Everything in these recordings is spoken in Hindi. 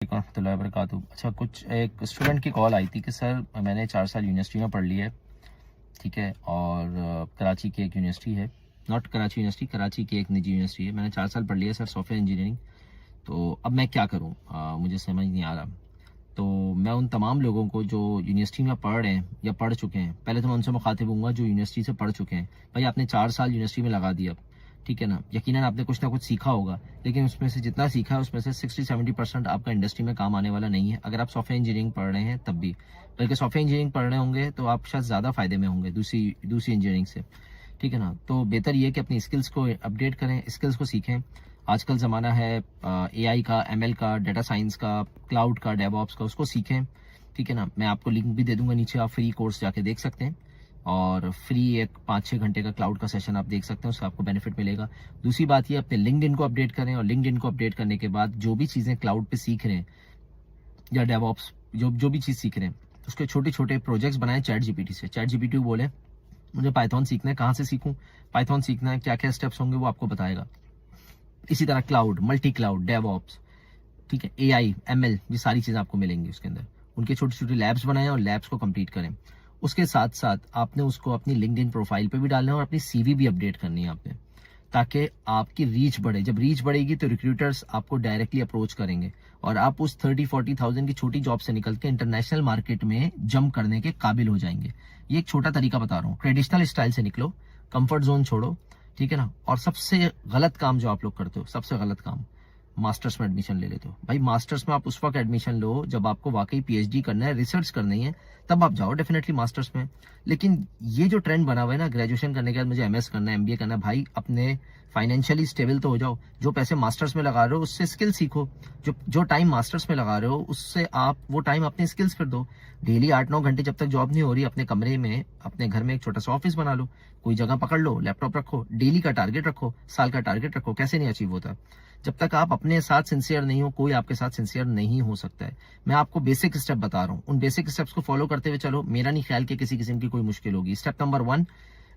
रहमतुल्लाहि व बरकातुहू। अच्छा, कुछ एक स्टूडेंट की कॉल आई थी कि सर मैंने 4 साल यूनिवर्सिटी में पढ़ ली है, ठीक है, और कराची की एक यूनिवर्सिटी है, नॉट कराची यूनिवर्सिटी, कराची की एक निजी यूनिवर्सिटी है, मैंने 4 साल पढ़ लिया है सर सॉफ्टवेयर इंजीनियरिंग। तो अब मैं क्या करूँ, मुझे समझ नहीं आ रहा। तो मैं उन तमाम लोगों को जो यूनिवर्सिटी में पढ़ रहे हैं या पढ़ चुके हैं, पहले तो मैं उनसे मुखातिब हूँगा जो यूनिवर्सिटी से पढ़ चुके हैं। भाई आपने 4 साल यूनिवर्सिटी में लगा दिया, ठीक है ना, यकीनन आपने कुछ ना कुछ सीखा होगा, लेकिन उसमें से जितना सीखा है उसमें से 60-70% आपका इंडस्ट्री में काम आने वाला नहीं है, अगर आप सॉफ्टवेयर इंजीनियरिंग पढ़ रहे हैं तब भी। बल्कि सॉफ्टवेयर इंजीनियरिंग पढ़ रहे होंगे तो आप शायद ज़्यादा फायदे में होंगे दूसरी इंजीनियरिंग से, ठीक है ना। तो बेहतर ये है कि अपनी स्किल्स को अपडेट करें, स्किल्स को सीखें। आजकल ज़माना है एआई का, एमएल का, डेटा साइंस का, क्लाउड का, डेवऑप्स का, उसको सीखें, ठीक है ना। मैं आपको लिंक भी दे दूंगा नीचे, आप फ्री कोर्स जाके देख सकते हैं, और फ्री एक 5-6 घंटे का क्लाउड का सेशन आप देख सकते हैं, उससे आपको बेनिफिट मिलेगा। दूसरी बात ये, अपने लिंक्डइन को अपडेट करें, और लिंक्डइन को अपडेट करने के बाद जो भी चीज़ें क्लाउड पे सीख रहे हैं या डेवऑप्स जो भी चीज़ सीख रहे हैं, उसके छोटे छोटे प्रोजेक्ट्स बनाएं चैट जीपीटी से। चैट जीपीटी को बोले मुझे पाइथन सीखना है, कहाँ से सीखूं, पाइथन सीखना है, क्या क्या स्टेप्स होंगे वो आपको बताएगा। इसी तरह क्लाउड, मल्टी क्लाउड, डेवऑप्स, ठीक है, एआई, एमएल, ये सारी चीज़ें आपको मिलेंगी उसके अंदर। उनके छोटे छोटे लैब्स बनाएं और लैब्स को कंप्लीट करें। उसके साथ साथ आपने उसको अपनी लिंक्डइन प्रोफाइल पे भी डालना है और अपनी सीवी भी अपडेट करनी है आपने, ताकि आपकी रीच बढ़े। जब रीच बढ़ेगी तो रिक्रूटर्स आपको डायरेक्टली अप्रोच करेंगे और आप उस 30-40,000 की छोटी जॉब से निकल के इंटरनेशनल मार्केट में जंप करने के काबिल हो जाएंगे। ये एक छोटा तरीका बता रहा हूँ, ट्रेडिशनल स्टाइल से निकलो, कंफर्ट जोन छोड़ो, ठीक है ना। और सबसे गलत काम जो आप लोग करते हो, सबसे गलत काम, मास्टर्स में एडमिशन ले लेते हो। भाई मास्टर्स में आप उस वक्त एडमिशन लो जब आपको वाकई पीएचडी करना है, रिसर्च करनी है, तब आप जाओ डेफिनेटली मास्टर्स में। लेकिन ये जो ट्रेंड बना हुआ है ना, ग्रेजुएशन करने के बाद मुझे एमएस करना है, एमबीए करना है, भाई अपने फाइनेंशियली स्टेबल तो हो जाओ। जो पैसे मास्टर्स में लगा रहे हो उससे स्किल सीखो, जो टाइम मास्टर्स में लगा रहे हो उससे आप वो टाइम अपने स्किल्स पर दो। डेली 8-9 घंटे जब तक जॉब नहीं हो रही, अपने कमरे में, अपने घर में एक छोटा सा ऑफिस बना लो, कोई जगह पकड़ लो, लैपटॉप रखो, डेली का टारगेट रखो, साल का टारगेट रखो। कैसे नहीं अचीव होता? जब तक आप अपने साथ सिंसियर नहीं हो, कोई आपके साथ सिंसियर नहीं हो सकता है। मैं आपको बेसिक स्टेप बता रहा हूँ, उन बेसिक स्टेप्स को फॉलो करते हुए चलो, मेरा नहीं ख्याल कि किसी किस्म की कोई मुश्किल होगी। स्टेप नंबर 1,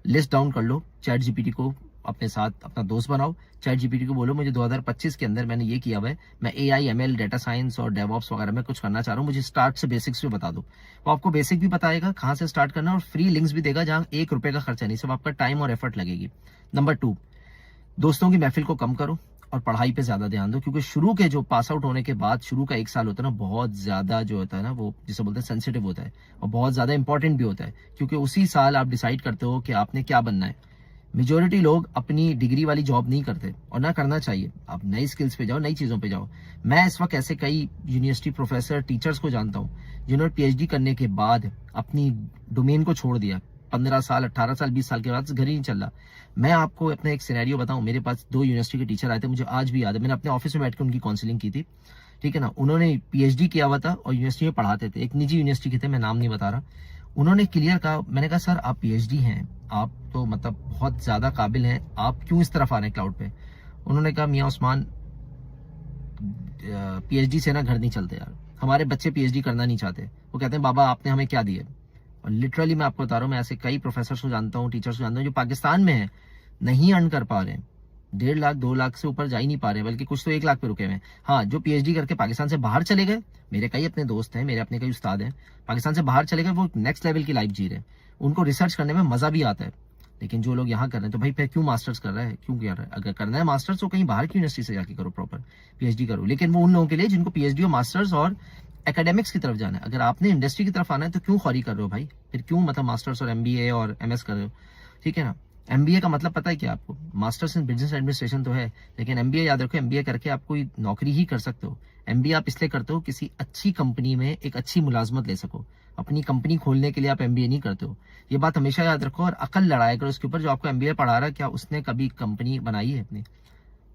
लिस्ट डाउन कर लो, चैट जीपीटी को अपने साथ अपना दोस्त बनाओ, चैट जीपीटी को बोलो मुझे 2025 के अंदर मैंने ये किया हुआ है, मैं एआई, एमएल, डेटा साइंस और डेवऑप्स वगैरह में कुछ करना चाह रहा हूँ, मुझे स्टार्ट से बेसिक्स भी बता दो। वो आपको बेसिक भी बताएगा कहाँ से स्टार्ट करना, और फ्री लिंक्स भी देगा जहाँ 1 रुपए का खर्चा नहीं, सिर्फ आपका टाइम और एफर्ट लगेगी। नंबर 2, दोस्तों की महफिल को कम करो और पढ़ाई पे ज्यादा ध्यान दो, क्योंकि शुरू के जो पास आउट होने के बाद शुरू का 1 साल होता है ना, बहुत ज्यादा जो होता है ना, वो जिसे बोलते हैं सेंसिटिव होता है, और बहुत ज्यादा इंपॉर्टेंट भी होता है, क्योंकि उसी साल आप डिसाइड करते हो कि आपने क्या बनना है। मेजोरिटी लोग अपनी डिग्री वाली जॉब नहीं करते, और ना करना चाहिए। आप नई स्किल्स पे जाओ, नई चीजों पे जाओ। मैं इस वक्त ऐसे कई यूनिवर्सिटी प्रोफेसर, टीचर्स को जानता हूँ जिन्होंने पीएचडी करने के बाद अपनी डोमेन को छोड़ दिया। 15 साल, 18 साल, 20 साल के बाद घर ही नहीं चल रहा। मैं आपको अपना एक सिनेरियो बताऊं, मेरे पास 2 यूनिवर्सिटी के टीचर आए थे, मुझे आज भी याद है, मैंने अपने ऑफिस में बैठकर उनकी काउंसलिंग की थी, ठीक है ना। उन्होंने पीएचडी किया हुआ था और यूनिवर्सिटी में पढ़ाते थे, एक निजी यूनिवर्सिटी के थे, मैं नाम नहीं बता रहा। उन्होंने क्लियर कहा, मैंने कहा सर आप पीएचडी हैं, आप तो मतलब बहुत ज्यादा काबिल हैं, आप क्यों इस तरफ आ रहे हैं क्लाउड पे? उन्होंने कहा मियां उस्मान, पीएचडी से ना घर नहीं चलते यार, हमारे बच्चे पीएचडी करना नहीं चाहते। वो कहते हैं बाबा आपने हमें क्या दिया? और लिटरली मैं आपको बता रहा हूँ, मैं ऐसे कई प्रोफेसर को जानता हूँ, टीचर्स को जानता हूँ जो पाकिस्तान में है, नहीं अर्न कर पा रहे हैं, 1.5 लाख 2 लाख से ऊपर जा ही नहीं पा रहे, बल्कि कुछ तो 1 लाख पे रुके हुए हैं। हाँ, जो पीएचडी करके पाकिस्तान से बाहर चले गए, मेरे कई अपने दोस्त हैं, मेरे अपने कई उस्ताद हैं, पाकिस्तान से बाहर चले गए, वो नेक्स्ट लेवल की लाइफ जी रहे हैं, उनको रिसर्च करने में मजा भी आता है। लेकिन जो लोग यहाँ कर रहे हैं, तो भाई फिर क्यों मास्टर्स कर रहा है, क्यों कर रहा है? अगर करना है मास्टर्स तो कहीं बाहर की यूनिवर्सिटी से जाके करो, प्रॉपर पीएचडी करो। लेकिन वो उन लोगों के लिए जिनको पीएचडी और मास्टर्स और एकेडमिक्स की तरफ जाना है। अगर आपने इंडस्ट्री की तरफ आना है तो क्यों ख्वारी कर रहे हो भाई? फिर क्यों मतलब मास्टर्स और एमबीए और एमएस कर रहे हो, ठीक है ना। एमबीए का मतलब पता है क्या आपको? मास्टर्स इन बिजनेस एडमिनिस्ट्रेशन तो है, लेकिन एमबीए याद रखो, एमबीए करके आप कोई नौकरी ही कर सकते हो। एमबीए आप इसलिए करते हो किसी अच्छी कंपनी में एक अच्छी मुलाजमत ले सको, अपनी कंपनी खोलने के लिए आप एमबीए नहीं करते हो। ये बात हमेशा याद रखो, और अकल लड़ाया करो उसके ऊपर, जो आपको एमबीए पढ़ा रहा है क्या उसने कभी कंपनी बनाई है अपनी?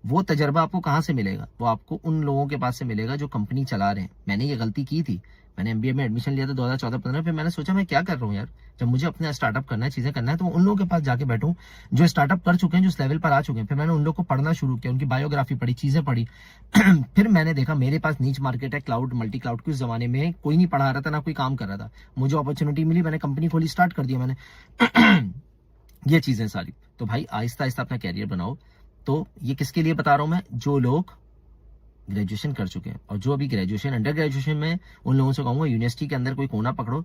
वो तजर्बा आपको कहाँ से मिलेगा? वो आपको उन लोगों के पास से मिलेगा जो कंपनी चला रहे हैं। मैंने ये गलती की थी, मैंने एमबीए में एडमिशन लिया था 2014-15, फिर मैंने सोचा मैं क्या कर रहा हूँ यार, जब मुझे अपना स्टार्टअप करना है, चीजें करना है, तो उन लोगों के पास जाके बैठूं जो स्टार्टअप कर चुके हैं, जो इस लेवल पर आ चुके हैं। फिर मैंने उन लोगों को पढ़ना शुरू किया, उनकी बायोग्राफी पढ़ी, चीजें पढ़ी। फिर मैंने देखा मेरे पास नीच मार्केट है, क्लाउड, मल्टी क्लाउड की। उस जमाने में कोई नहीं पढ़ा रहा था, ना कोई काम कर रहा था, मुझे अपॉर्चुनिटी मिली, मैंने कंपनी खोली, स्टार्ट कर दिया मैंने। ये चीजें सारी। तो भाई आहिस्ता आहिस्ता अपना कैरियर बनाओ। तो ये किसके लिए बता रहा हूं मैं? जो लोग ग्रेजुएशन कर चुके हैं, और जो अभी ग्रेजुएशन अंडर ग्रेजुएशन में, उन लोगों से कहूँगा यूनिवर्सिटी के अंदर कोई कोना पकड़ो,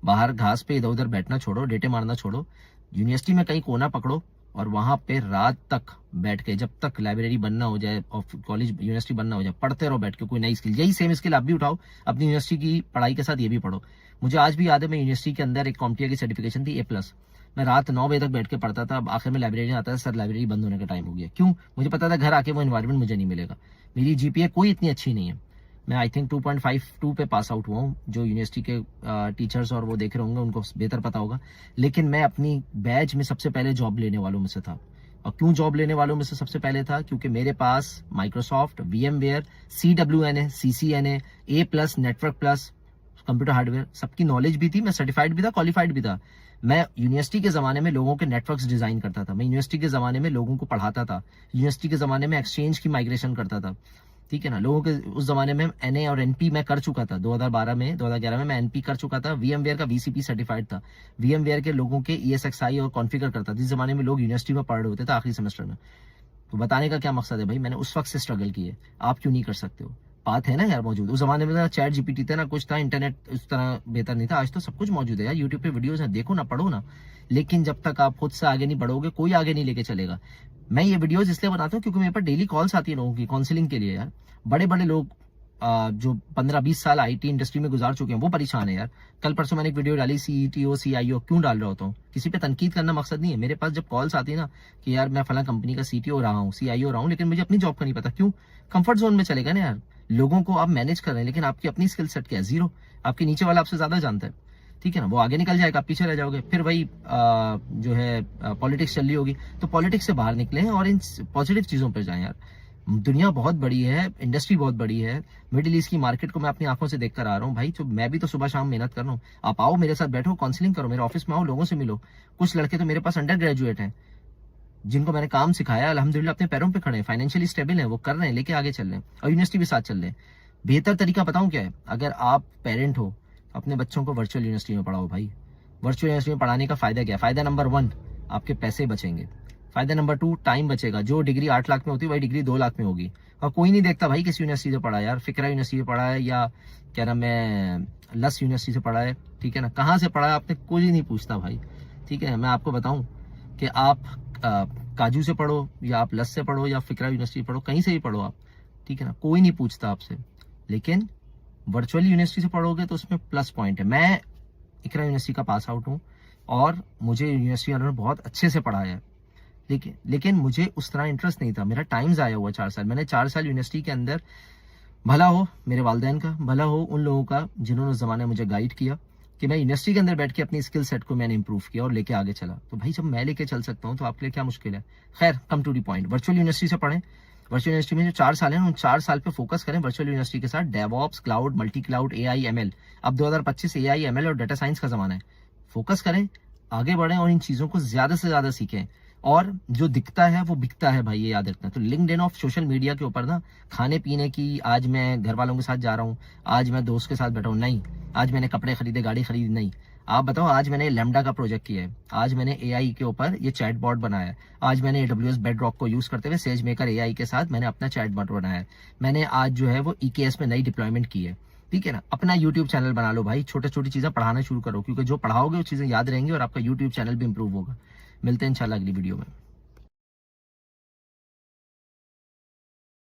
बाहर घास पे इधर उधर बैठना छोड़ो, डेटे मारना छोड़ो, यूनिवर्सिटी में कहीं कोना पकड़ो और वहां पे रात तक बैठ के, जब तक लाइब्रेरी बनना हो जाए और कॉलेज यूनिवर्सिटी बनना हो जाए, पढ़ते रहो बैठ के कोई नई स्किल। यही सेम स्किल आप भी उठाओ अपनी यूनिवर्सिटी की पढ़ाई के साथ, ये भी पढ़ो। मुझे आज भी याद है, मैं यूनिवर्सिटी के अंदर एक कॉम्पिटिया की सर्टिफिकेशन थी A+, मैं रात 9 बजे तक बैठ के पढ़ता था। अब आखिर में लाइब्रेरी आता है, सर लाइब्रेरी बंद होने का टाइम हो गया। क्यों? मुझे पता था घर आके वो एनवायरमेंट मुझे नहीं मिलेगा। मेरी GPA कोई इतनी अच्छी नहीं है, मैं आई थिंक 2.52 पे पास आउट हुआ हूँ। जो यूनिवर्सिटी के टीचर्स और वो देख रहे होंगे उनको बेहतर पता होगा, लेकिन मैं अपनी बैच में सबसे पहले जॉब लेने वालों में से था। और क्यों जॉब लेने वालों में से सबसे पहले था? क्योंकि मेरे पास Microsoft, VMware, CWNA, CCNA, A+, network plus, computer hardware सबकी नॉलेज भी थी। मैं सर्टिफाइड भी था, क्वालिफाइड भी था। मैं यूनिवर्सिटी के जमाने में लोगों के नेटवर्क्स डिजाइन करता था, मैं यूनिवर्सिटी के जमाने में लोगों को पढ़ाता था, यूनिवर्सिटी के जमाने में एक्सचेंज की माइग्रेशन करता था, ठीक है ना। लोगों के उस जमाने में NA और NP मैं कर चुका था। 2011 में मैं NP कर चुका था। VMware का VCP सर्टिफाइड था। VMware के लोगों के ESXi और कॉन्फ़िगर करता था, जिस जमाने में लोग यूनिवर्सिटी में पढ़ रहे होते थे आखिरी सेमेस्टर में। तो बताने का क्या मकसद है भाई, मैंने उस वक्त से स्ट्रगल की है, आप क्यों नहीं कर सकते हो? बात है ना यार मौजूद। उस जमाने में चैट GPT था ना, कुछ था, इंटरनेट उस तरह बेहतर नहीं था। आज तो सब कुछ मौजूद है यार, यूट्यूब पे वीडियोस हैं, देखो ना, पढ़ो ना। लेकिन जब तक आप खुद से आगे नहीं बढ़ोगे, कोई आगे नहीं लेके चलेगा। मैं ये वीडियोस इसलिए बनाता हूँ क्योंकि मेरे पास डेली कॉल्स आती है लोगों की काउंसलिंग के लिए यार। बड़े बड़े लोग जो 15-20 साल IT इंडस्ट्री में गुजार चुके हैं, वो परेशान है यार। कल परसों मैंने एक वीडियो डाली, CETO CIO क्यों डाल रहा होता हूँ? किसी पे तनकीद करना मकसद नहीं है। मेरे पास जब कॉल्स आती है ना कि यार मैं फला कंपनी का CTO रहा हूँ, CIO रहा हूँ, लेकिन मुझे अपनी जॉब का नहीं पता। क्यों? कंफर्ट जोन में चलेगा ना यार। लोगों को आप मैनेज कर रहे हैं, लेकिन आपकी अपनी स्किल सेट क्या है? जीरो। आपके नीचे वाला आपसे ज्यादा जानता है, ठीक है ना। वो आगे निकल जाएगा, आप पीछे रह जाओगे। फिर वही जो है पॉलिटिक्स चल रही होगी, तो पॉलिटिक्स से बाहर निकले और इन पॉजिटिव चीजों पर जाएं यार। दुनिया बहुत बड़ी है, इंडस्ट्री बहुत बड़ी है। मिडिल ईस्ट की मार्केट को मैं अपनी आंखों से देखकर आ रहा हूँ भाई। तो मैं भी तो सुबह शाम मेहनत कर रहा हूँ। आप आओ मेरे साथ, बैठो, काउंसलिंग करो, मेरे ऑफिस में आओ, लोगों से मिलो। कुछ लड़के तो मेरे पास अंडर ग्रेजुएट हैं, जिनको मैंने काम सिखाया, अल्हम्दुलिल्लाह अपने पैरों पे खड़े हैं, फाइनेंशियली स्टेबल हैं, वो कर रहे हैं, लेके आगे चल रहे हैं, और यूनिवर्सिटी भी साथ चल रहे हैं। बेहतर तरीका बताऊं क्या है? अगर आप पेरेंट हो, अपने बच्चों को वर्चुअल यूनिवर्सिटी में पढ़ाओ भाई। वर्चुअल यूनिवर्सिटी में पढ़ाने का फायदा क्या है? फायदा नंबर 1, आपके पैसे बचेंगे। फायदा नंबर 2, टाइम बचेगा। जो डिग्री 8 लाख में होती है, वही डिग्री 2 लाख में होगी। और कोई नहीं देखता भाई किस यूनिवर्सिटी से पढ़ा है यार, फिक्रा यूनिवर्सिटी से पढ़ा है या क्या नाम है, लस यूनिवर्सिटी से पढ़ा है, ठीक है ना। कहाँ से पढ़ा है आपने, कोई नहीं पूछता भाई, ठीक है। मैं आपको बताऊं कि आप काजू से पढ़ो या आप लस से पढ़ो या फिक्रा यूनिवर्सिटी पढ़ो, कहीं से भी पढ़ो आप, ठीक है ना, कोई नहीं पूछता आपसे। लेकिन वर्चुअल यूनिवर्सिटी से पढ़ोगे तो उसमें प्लस पॉइंट है। मैं इकरा यूनिवर्सिटी का पास आउट हूँ और मुझे यूनिवर्सिटी वालों ने बहुत अच्छे से पढ़ाया है, लेकिन मुझे उस तरह इंटरेस्ट नहीं था। मेरा टाइम ज़ाया हुआ 4 साल। मैंने 4 साल यूनिवर्सिटी के अंदर, भला हो मेरे वालिदैन का, भला हो उन लोगों का जिन्होंने उस जमाने मुझे गाइड किया कि मैं यूनिवर्सिटी के अंदर बैठ के अपनी स्किल सेट को मैंने इंप्रूव किया और लेके आगे चला। तो भाई जब मैं लेके चल सकता हूँ तो आपके लिए क्या मुश्किल है? खैर, come to the point, virtual university से पढ़ें। वर्चुअल यूनिवर्सिटी में जो 4 साल हैं, उन 4 साल पे फोकस करें वर्चुअल यूनिवर्सिटी के साथ। DevOps, cloud, multi cloud, AI ML। अब 2025 AI ML और डाटा साइंस का जमाना है। फोकस करें, आगे बढ़ें और इन चीजों को ज्यादा से ज्यादा सीखें। और जो दिखता है वो बिकता है भाई, ये याद रखना। तो लिंक्डइन ऑफ सोशल मीडिया के ऊपर ना, खाने पीने की, आज मैं घर वालों के साथ जा रहा हूँ, आज मैं दोस्त के साथ बैठा हूँ, नहीं। आज मैंने कपड़े खरीदे, गाड़ी खरीदी, नहीं। आप बताओ, आज मैंने लैम्डा का प्रोजेक्ट किया है, आज मैंने AI के ऊपर ये चैट बॉट बनाया है, आज मैंने AWS बेडरॉक को यूज करते हुए सेजमेकर AI के साथ मैंने अपना चैट बॉट बनाया है, मैंने आज जो है वो EKS में नई डिप्लॉयमेंट की है, ठीक है ना। अपना YouTube चैनल बना लो भाई, छोटी छोटी चीजें पढ़ाना शुरू करो, क्योंकि जो पढ़ाओगे वो चीजें याद रहेंगी और आपका YouTube चैनल भी इंप्रूव होगा। मिलते हैं इंशाल्लाह अगली वीडियो में।